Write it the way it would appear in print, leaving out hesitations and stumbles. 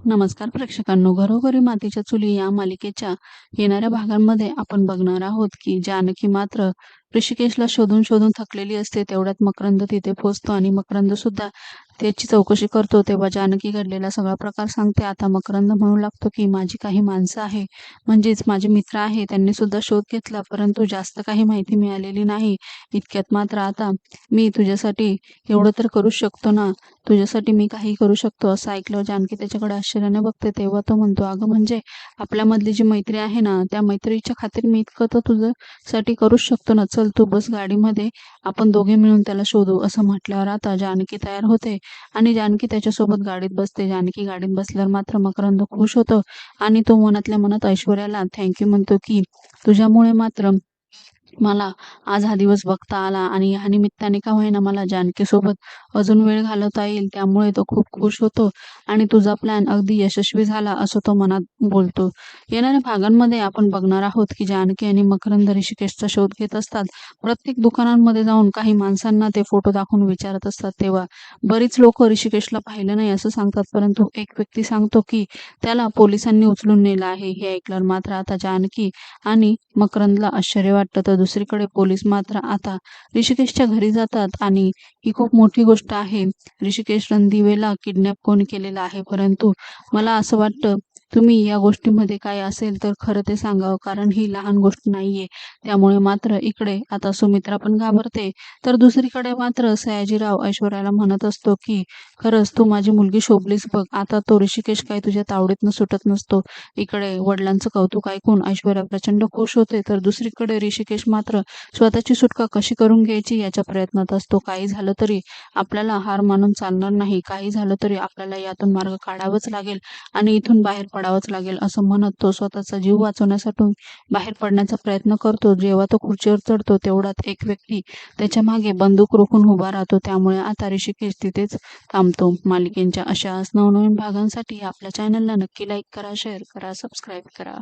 नमस्कार प्रेक्षकांनो, घरोघरी मातीच्या चुली या मालिकेच्या येणाऱ्या भागांमध्ये आपण बघणार आहोत की जानकी मात्र ऋषिकेशला शोधून शोधून थकलेली असते. तेवढ्यात मकरंद तिथे पोहोचतो आणि मकरंद सुद्धा त्याची चौकशी करतो. तेव्हा जानकी घडलेला सगळा प्रकार सांगते. आता मकरंद म्हणू लागतो की माझी काही माणसं आहे, म्हणजेच माझे मित्र आहे, त्यांनी सुद्धा शोध घेतला, परंतु जास्त काही माहिती मिळालेली नाही. इतक्यात मात्र आता मी तुझ्यासाठी एवढं तर करू शकतो ना, तुझ्यासाठी मी काही करू शकतो. असं ऐकल्यावर जानकी त्याच्याकडे आश्चर्याने बघते. तेव्हा तो म्हणतो, अगं म्हणजे आपल्यामधली जी मैत्री आहे ना, त्या मैत्रीच्या खातीर मी इतकं तर तुझ्यासाठी करूच शकतो ना. चल तू बस गाडीमध्ये, आपण दोघे मिळून त्याला शोधू. असं म्हटल्यावर आता जानकी तयार होते आणि जानकी त्याच्यासोबत गाडीत बसते. जानकी गाडीत बसल्यावर मात्र मकरंद खुश होतो आणि तो मनातल्या मनात ऐश्वर्याला थँक्यू म्हणतो की तुझ्यामुळे मात्र मला आज हा दिवस बघता आला आणि ह्या निमित्ताने का होईना मला जानकीसोबत अजून वेळ घालवता येईल, त्यामुळे तो खूप खुश होतो आणि तुझा प्लॅन अगदी यशस्वी झाला असं तो मनात बोलतो. येणाऱ्या भागांमध्ये आपण बघणार आहोत की जानकी आणि मकरंद ऋषिकेशचा शोध घेत असतात. प्रत्येक दुकानांमध्ये जाऊन काही माणसांना ते फोटो दाखवून विचारत असतात. तेव्हा बरीच लोक ऋषिकेशला पाहिलं नाही असं सांगतात, परंतु एक व्यक्ती सांगतो की त्याला पोलिसांनी उचलून नेलं आहे. हे ऐकल्यावर मात्र आता जानकी आणि मकरंदला आश्चर्य वाटतं. तर दुसरीकडे पोलीस मात्र आता ऋषिकेशच्या घरी जातात आणि ही खूप मोठी गोष्ट आहे. ऋषिकेश रणदिवेला किडनॅप कोणी केलेला आहे, परंतु मला असं वाटतं तुम्ही या गोष्टीमध्ये काय असेल तर खरं ते सांगावं, कारण ही लहान गोष्ट नाहीये. त्यामुळे मात्र इकडे आता सुमित्रा पण घाबरते. तर दुसरीकडे मात्र सयाजीराव ऐश्वर्याला म्हणत असतो की खरंच तू माझी मुलगी शोभलीस बघ. आता तो ऋषिकेश काय तुझ्या तावडीतनं सुटत नसतो. इकडे वडिलांचं कौतुक ऐकून ऐश्वर्या प्रचंड खुश होते. तर दुसरीकडे ऋषिकेश मात्र स्वतःची सुटका कशी करून घ्यायची याच्या प्रयत्नात असतो. काही झालं तरी आपल्याला हार मानून चालणार नाही, काही झालं तरी आपल्याला यातून मार्ग काढावाच लागेल आणि इथून बाहेर पडावंच लागेल असं म्हणत तो स्वतःचा जीव वाचवण्यासाठी बाहेर पडण्याचा प्रयत्न करतो. जेव्हा तो खुर्चीवर चढतो तेवढ्यात एक व्यक्ती त्याच्या मागे बंदूक रोखून उभा राहतो. त्यामुळे आता ऋषिकेश तिथेच थांबतो. मालिकेच्या अशाच नवनवीन भागांसाठी आपल्या चॅनलला नक्की लाईक करा, शेअर करा, सबस्क्राईब करा.